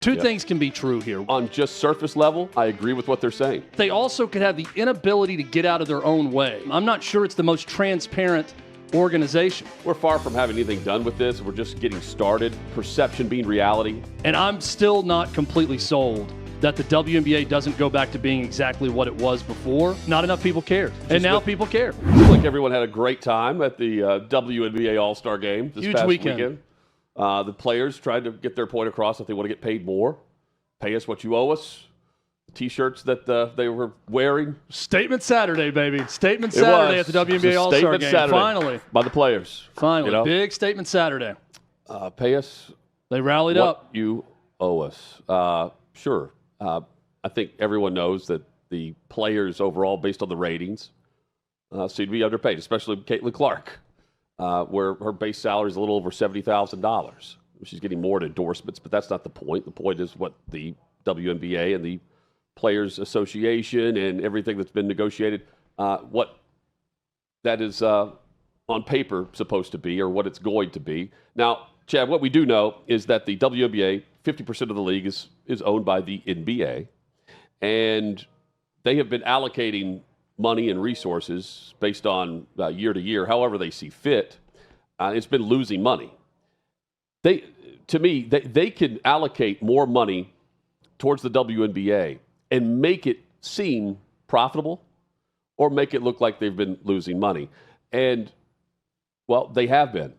Two things can be true here. On just surface level, I agree with what they're saying. They also could have the inability to get out of their own way. I'm not sure it's the most transparent organization. We're far from having anything done with this. We're just getting started. Perception being reality. And I'm still not completely sold that the WNBA doesn't go back to being exactly what it was before. Not enough people cared. And now people care. Looks like everyone had a great time at the WNBA All-Star Game this past weekend. The players tried to get their point across that they want to get paid more. Pay us what you owe us. T-shirts that they were wearing. Statement Saturday, baby. Statement Saturday at the WNBA All-Star Game. Saturday Finally. By the players. Finally. Big Statement Saturday. Pay us. They rallied what you owe us. Sure. I think everyone knows that the players overall, based on the ratings, seem to be underpaid, especially Caitlin Clark, where her base salary is a little over $70,000. She's getting more in endorsements, but that's not the point. The point is what the WNBA and the Players Association and everything that's been negotiated, what that is on paper supposed to be or what it's going to be. Now, Chad, what we do know is that the WNBA, 50% of the league is owned by the NBA, and they have been allocating money and resources based on year to year, however they see fit. It's been losing money. They can allocate more money towards the WNBA and make it seem profitable or make it look like they've been losing money. And, well, they have been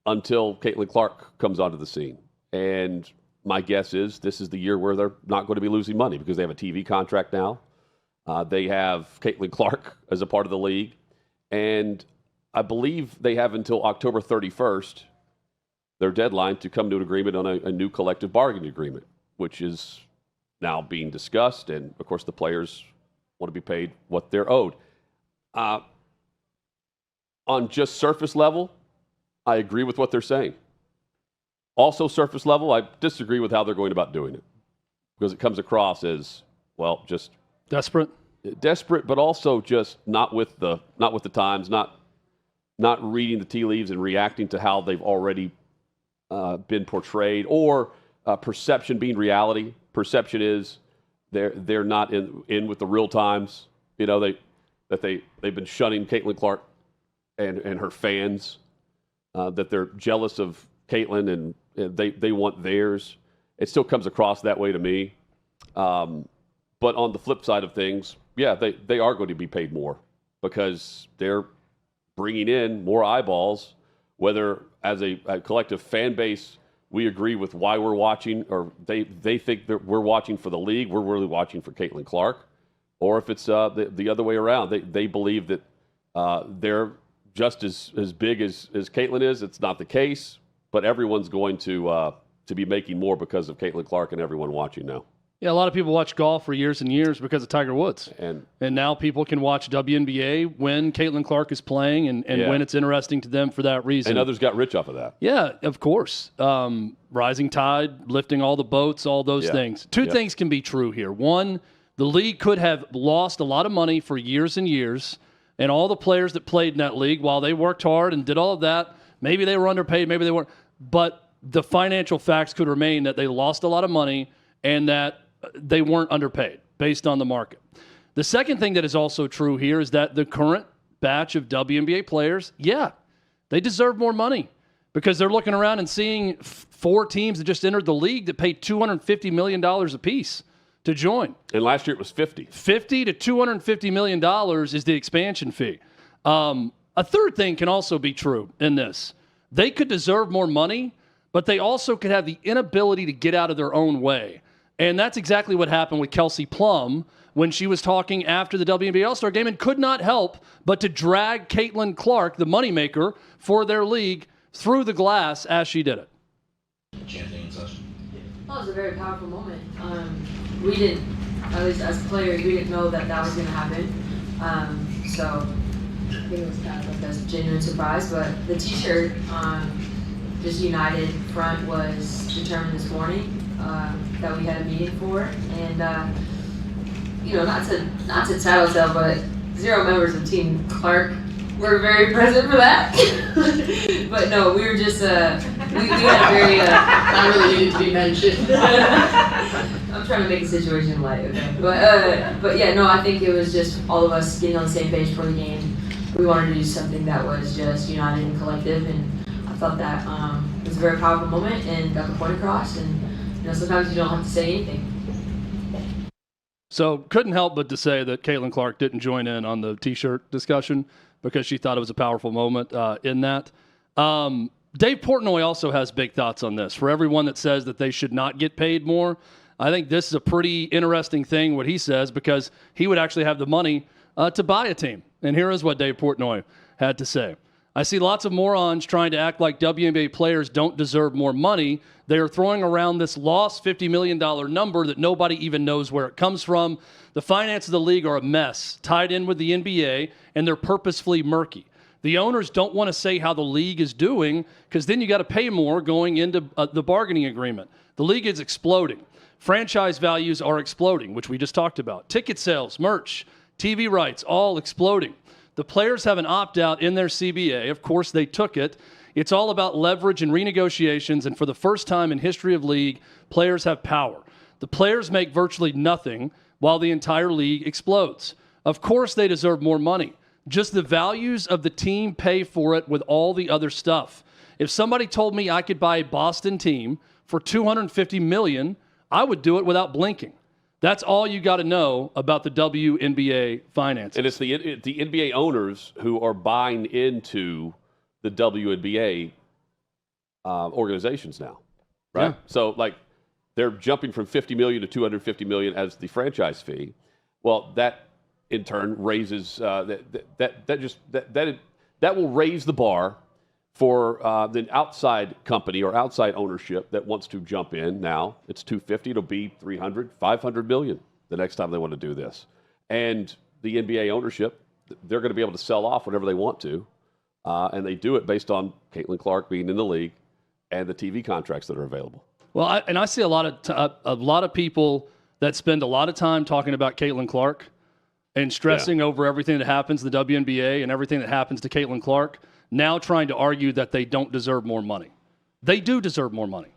until Caitlin Clark comes onto the scene. And my guess is this is the year where they're not going to be losing money because they have a TV contract now. They have Caitlin Clark as a part of the league. And I believe they have until October 31st, their deadline, to come to an agreement on a new collective bargaining agreement, which is now being discussed. And, of course, the players want to be paid what they're owed. On just surface level, I agree with what they're saying. Also, surface level, I disagree with how they're going about doing it because it comes across as, well, just desperate, but also just not with the times, not reading the tea leaves and reacting to how they've already been portrayed, or perception being reality. Perception is they're not in with the real times. You know, they've been shunning Caitlin Clark and her fans. That they're jealous of Caitlin and they want theirs. It still comes across that way to me. But on the flip side of things, yeah, they are going to be paid more because they're bringing in more eyeballs, whether as a collective fan base we agree with why we're watching, or they think that we're watching for the league, we're really watching for Caitlin Clark, or if it's the other way around, they believe that they're just as big as Caitlin is. It's not the case, but everyone's going to be making more because of Caitlin Clark and everyone watching now. Yeah, a lot of people watch golf for years and years because of Tiger Woods. And now people can watch WNBA when Caitlin Clark is playing and when it's interesting to them for that reason. And others got rich off of that. Yeah, of course. Rising tide, lifting all the boats, all those things. Two things can be true here. One, the league could have lost a lot of money for years and years, and all the players that played in that league, while they worked hard and did all of that, maybe they were underpaid, maybe they weren't. But the financial facts could remain that they lost a lot of money and that they weren't underpaid based on the market. The second thing that is also true here is that the current batch of WNBA players, they deserve more money because they're looking around and seeing 4 teams that just entered the league that paid $250 million apiece to join. And last year it was $50 to $250 million is the expansion fee. A third thing can also be true in this. They could deserve more money, but they also could have the inability to get out of their own way. And that's exactly what happened with Kelsey Plum when she was talking after the WNBA All-Star Game and could not help but to drag Caitlin Clark, the moneymaker for their league, through the glass as she did it. Well, it was a very powerful moment. We didn't, at least as players, we didn't know that was going to happen. So I think it was kind of like a genuine surprise. But the T-shirt, just United front, was determined this morning. That we had a meeting for, and not to title sell, but 0 members of Team Clark were very present for that. But no, we were just we had a very not really needed to be mentioned. I'm trying to make the situation light, okay? But yeah, no, I think it was just all of us getting on the same page for the game. We wanted to do something that was just united and collective, and I felt that it was a very powerful moment and got the point across. And sometimes you don't have to say anything. So couldn't help but to say that Caitlin Clark didn't join in on the T-shirt discussion because she thought it was a powerful moment in that. Dave Portnoy also has big thoughts on this. For everyone that says that they should not get paid more, I think this is a pretty interesting thing, what he says, because he would actually have the money to buy a team. And here is what Dave Portnoy had to say. I see lots of morons trying to act like WNBA players don't deserve more money. They are throwing around this lost $50 million number that nobody even knows where it comes from. The finances of the league are a mess, tied in with the NBA, and they're purposefully murky. The owners don't want to say how the league is doing because then you got to pay more going into the bargaining agreement. The league is exploding. Franchise values are exploding, which we just talked about. Ticket sales, merch, TV rights, all exploding. The players have an opt-out in their CBA. Of course, they took it. It's all about leverage and renegotiations, and for the first time in history of league, players have power. The players make virtually nothing while the entire league explodes. Of course, they deserve more money. Just the values of the team pay for it with all the other stuff. If somebody told me I could buy a Boston team for $250 million, I would do it without blinking. That's all you got to know about the WNBA finances. And it's the NBA owners who are buying into the WNBA organizations now, right? Yeah. So, like, they're jumping from $50 million to $250 million as the franchise fee. Well, that in turn raises that will raise the bar for the outside company or outside ownership that wants to jump in. Now it's 250. It'll be 300, 500 million the next time they want to do this. And the NBA ownership, they're going to be able to sell off whatever they want to, and they do it based on Caitlin Clark being in the league and the TV contracts that are available. Well, I see a lot of people that spend a lot of time talking about Caitlin Clark and stressing over everything that happens in the WNBA and everything that happens to Caitlin Clark, now trying to argue that they don't deserve more money. They do deserve more money.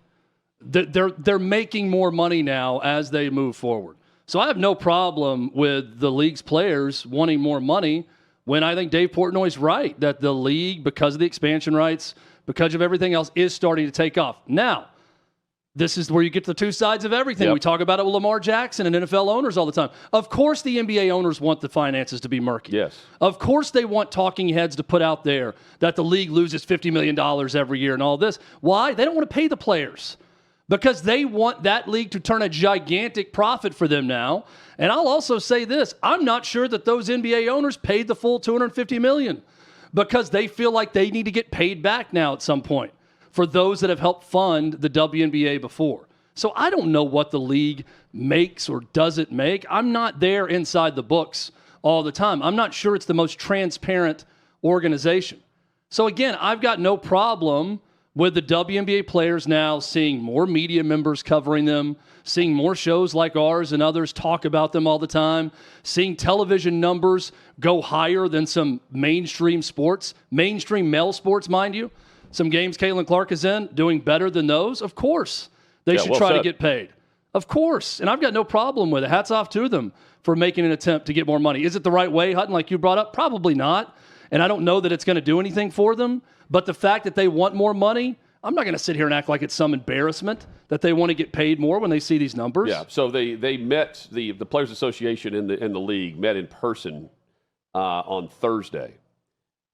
They're making more money now as they move forward. So I have no problem with the league's players wanting more money when I think Dave Portnoy's right that the league, because of the expansion rights, because of everything else, is starting to take off. Now, this is where you get the two sides of everything. Yep. We talk about it with Lamar Jackson and NFL owners all the time. Of course the NBA owners want the finances to be murky. Yes. Of course they want talking heads to put out there that the league loses $50 million every year and all this. Why? They don't want to pay the players because they want that league to turn a gigantic profit for them now. And I'll also say this. I'm not sure that those NBA owners paid the full $250 million because they feel like they need to get paid back now at some point for those that have helped fund the WNBA before. So I don't know what the league makes or doesn't make. I'm not there inside the books all the time. I'm not sure it's the most transparent organization. So again, I've got no problem with the WNBA players now seeing more media members covering them, seeing more shows like ours and others talk about them all the time, seeing television numbers go higher than some mainstream sports, mainstream male sports, mind you. Some games Caitlin Clark is in doing better than those. Of course, they should try to get paid. Of course. And I've got no problem with it. Hats off to them for making an attempt to get more money. Is it the right way, Hutton, like you brought up? Probably not. And I don't know that it's going to do anything for them. But the fact that they want more money, I'm not going to sit here and act like it's some embarrassment that they want to get paid more when they see these numbers. Yeah, so they met, the Players Association in the league met in person on Thursday.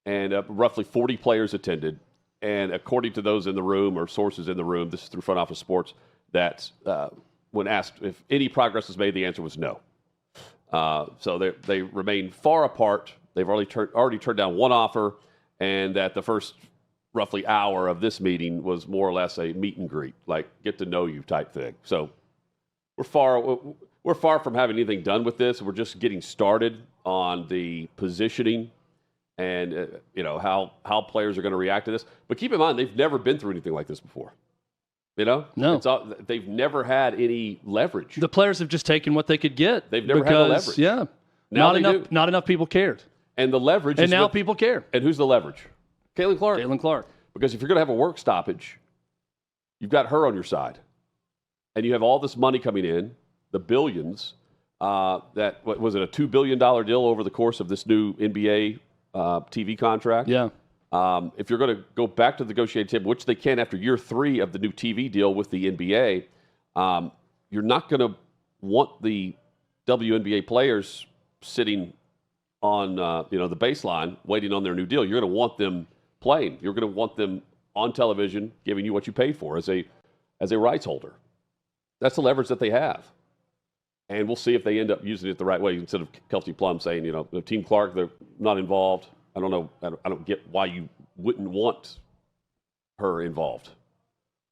And roughly 40 players attended. And according to those in the room or sources in the room, this is through Front Office Sports, that when asked if any progress was made, the answer was no. So they remain far apart. They've already turned down one offer, and that the first roughly hour of this meeting was more or less a meet and greet, like get to know you type thing. So we're far from having anything done with this. We're just getting started on the positioning and how players are going to react to this. But keep in mind, they've never been through anything like this before. No. They've never had any leverage. The players have just taken what they could get. They've never had the leverage. Yeah. Now not enough people cared. And the leverage and now people care. And who's the leverage? Caitlin Clark. Caitlin Clark. Because if you're going to have a work stoppage, You've got her on your side. And you have all this money coming in, the billions. What was it, a $2 billion deal over the course of this new NBA TV contract? Yeah. If you're going to go back to the negotiating table, which they can after year 3 of the new TV deal with the NBA, you're not going to want the WNBA players sitting on the baseline waiting on their new deal. You're going to want them playing. You're going to want them on television giving you what you paid for as a rights holder. That's the leverage that they have. And we'll see if they end up using it the right way instead of Kelsey Plum saying, Team Clark, they're not involved. I don't know. I don't get why you wouldn't want her involved.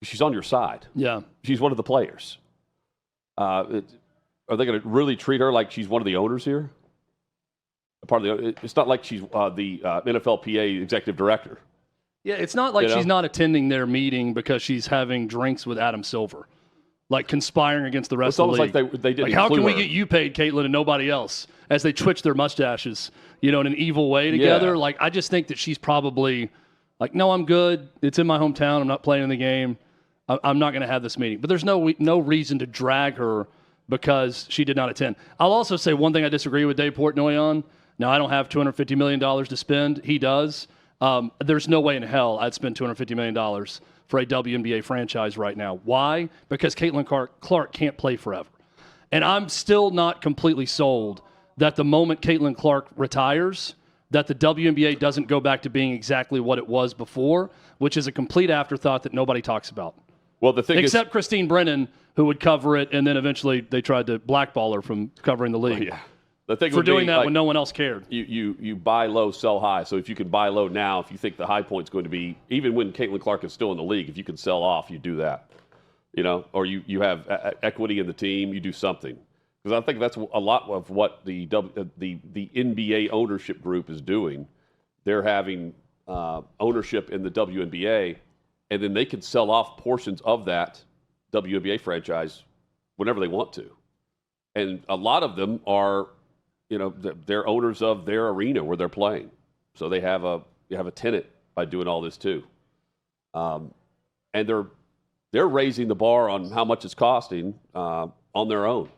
She's on your side. Yeah. She's one of the players. Are they going to really treat her like she's one of the owners here? It's not like she's the NFLPA executive director. Yeah, it's not like she's not attending their meeting because she's having drinks with Adam Silver, like conspiring against the rest of the league. It's almost like they didn't. Like, how can we get you paid, Caitlin, and nobody else? As they twitch their mustaches, in an evil way together. Yeah. Like, I just think that she's probably like, no, I'm good. It's in my hometown. I'm not playing in the game. I'm not going to have this meeting. But there's no reason to drag her because she did not attend. I'll also say one thing I disagree with Dave Portnoy on. Now, I don't have $250 million to spend. He does. There's no way in hell I'd spend $250 million for a WNBA franchise right now. Why? Because Caitlin Clark can't play forever. And I'm still not completely sold that the moment Caitlin Clark retires, that the WNBA doesn't go back to being exactly what it was before, which is a complete afterthought that nobody talks about. Well, the thing Except Christine Brennan, who would cover it, and then eventually they tried to blackball her from covering the league. Yeah. The thing for doing that when no one else cared. You buy low, sell high. So if you can buy low now, if you think the high point's going to be, even when Caitlin Clark is still in the league, if you can sell off, you do that. Or you have equity in the team, you do something. Because I think that's a lot of what the NBA ownership group is doing. They're having ownership in the WNBA, and then they can sell off portions of that WNBA franchise whenever they want to. And a lot of them are, they're owners of their arena where they're playing. So they have a tenant by doing all this too. And they're raising the bar on how much it's costing on their own.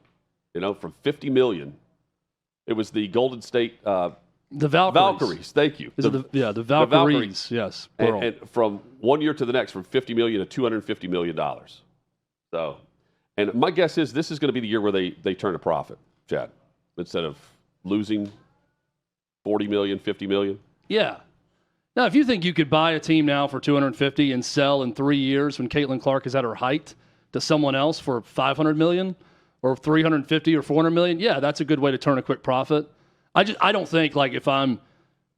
From $50 million. It was the Golden State the Valkyries. Valkyries. Thank you. The Valkyries. Yes. And from one year to the next, from $50 million to $250 million. So, and my guess is this is going to be the year where they turn a profit, Chad, instead of losing $40 million, $50 million. Yeah. Now, if you think you could buy a team now for $250 and sell in 3 years when Caitlin Clark is at her height to someone else for $500 million or $350 or $400 million, yeah, that's a good way to turn a quick profit. I don't think like if I'm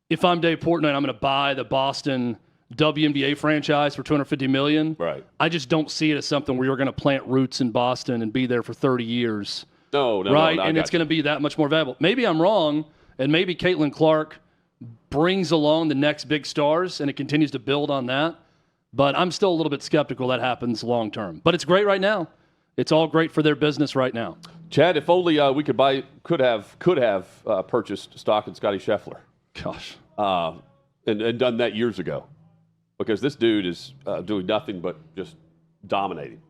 Dave Portnoy and I'm going to buy the Boston WNBA franchise for $250 million. Right. I just don't see it as something where you're going to plant roots in Boston and be there for 30 years. No, right? And it's going to be that much more valuable. Maybe I'm wrong, and maybe Caitlin Clark brings along the next big stars, and it continues to build on that. But I'm still a little bit skeptical that happens long term. But it's great right now. It's all great for their business right now. Chad, if only we could have purchased stock in Scottie Scheffler. Gosh. And done that years ago. Because this dude is doing nothing but just dominating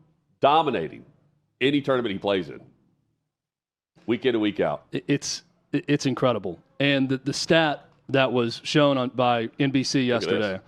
any tournament he plays in, week in and week out. It's incredible. And the stat that was shown by NBC yesterday,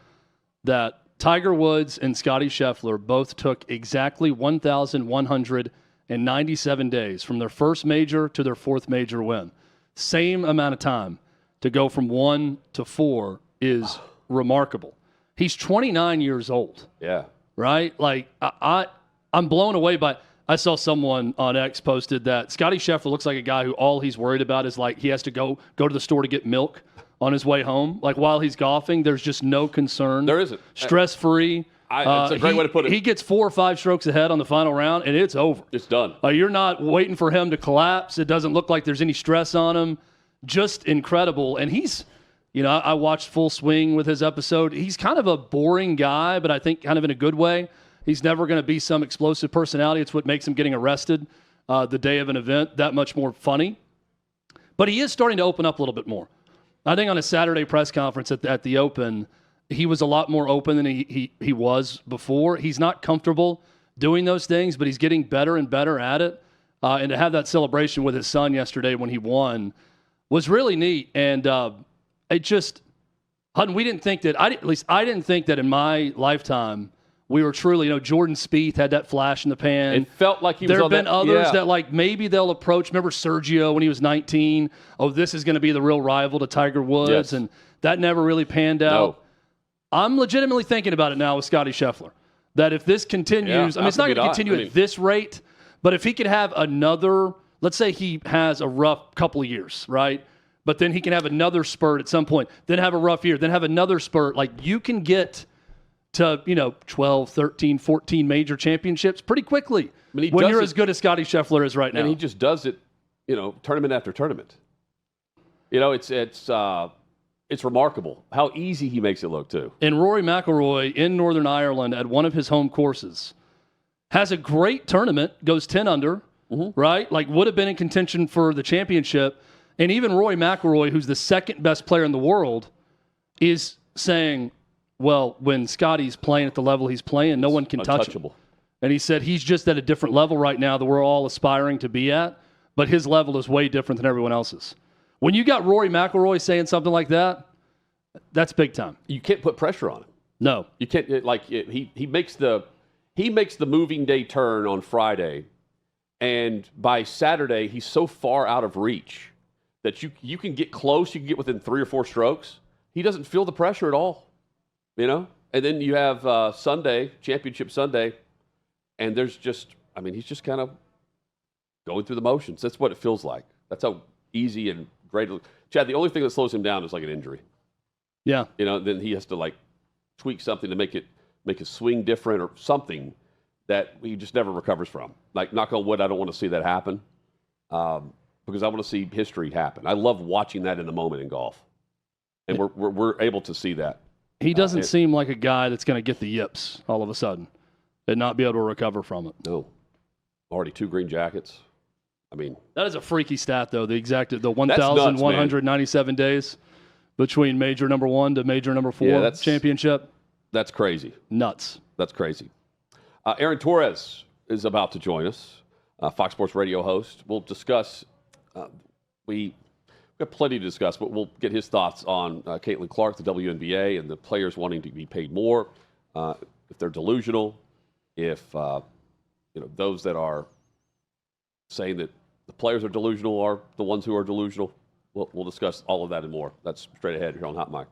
that Tiger Woods and Scottie Scheffler both took exactly 1,197 days from their first major to their fourth major win. Same amount of time to go from 1 to 4 is remarkable. He's 29 years old. Yeah. Right? Like, I'm blown away by I saw someone on X posted that Scottie Scheffler looks like a guy who all he's worried about is like he has to go to the store to get milk on his way home. Like while he's golfing, there's just no concern. There isn't. Stress-free. It's a great way to put it. He gets 4 or 5 strokes ahead on the final round, and it's over. It's done. You're not waiting for him to collapse. It doesn't look like there's any stress on him. Just incredible. And he's, I watched Full Swing with his episode. He's kind of a boring guy, but I think kind of in a good way. He's never going to be some explosive personality. It's what makes him getting arrested the day of an event that much more funny. But he is starting to open up a little bit more. I think on a Saturday press conference at the Open, he was a lot more open than he was before. He's not comfortable doing those things, but he's getting better and better at it. And to have that celebration with his son yesterday when he won was really neat. And it just, Hutton, we didn't think that, at least I didn't think that in my lifetime we were truly, Jordan Spieth had that flash in the pan. It felt like he was There on have been that, others that like maybe they'll approach. Remember Sergio when he was 19? Oh, this is going to be the real rival to Tiger Woods. Yes. And that never really panned out. No. I'm legitimately thinking about it now with Scottie Scheffler. That if this continues, it's not going to continue at this rate, but if he could have another, let's say he has a rough couple of years, right? But then he can have another spurt at some point, then have a rough year, then have another spurt. Like you can get to, 12, 13, 14 major championships pretty quickly when you're as good as Scottie Scheffler is right now. And he just does it, tournament after tournament. It's remarkable how easy he makes it look, too. And Rory McIlroy in Northern Ireland at one of his home courses has a great tournament, goes 10 under, right? Like would have been in contention for the championship. And even Rory McIlroy, who's the second best player in the world, is saying, well, when Scottie's playing at the level he's playing, no one can touch him. And he said he's just at a different level right now that we're all aspiring to be at, but his level is way different than everyone else's. When you got Rory McIlroy saying something like that, that's big time. You can't put pressure on him. No. You can't, he makes the moving day turn on Friday, and by Saturday, he's so far out of reach that you can get close, you can get within 3 or 4 strokes. He doesn't feel the pressure at all, And then you have Sunday, Championship Sunday, and there's just, he's just kind of going through the motions. That's what it feels like. That's how easy and great. Chad, the only thing that slows him down is like an injury. Yeah. Then he has to tweak something to make his swing different or something that he just never recovers from. Like, knock on wood, I don't want to see that happen because I want to see history happen. I love watching that in the moment in golf. And we're able to see that. He doesn't seem like a guy that's going to get the yips all of a sudden and not be able to recover from it. No. Already 2 green jackets. That is a freaky stat, though. The 1,197 days between major number 1 to major number 4 championship. That's crazy. Nuts. That's crazy. Aaron Torres is about to join us, Fox Sports Radio host. We'll discuss. We have plenty to discuss, but we'll get his thoughts on Caitlin Clark, the WNBA, and the players wanting to be paid more. If they're delusional, if those that are saying that the players are delusional are the ones who are delusional. We'll discuss all of that and more. That's straight ahead here on Hot Mic.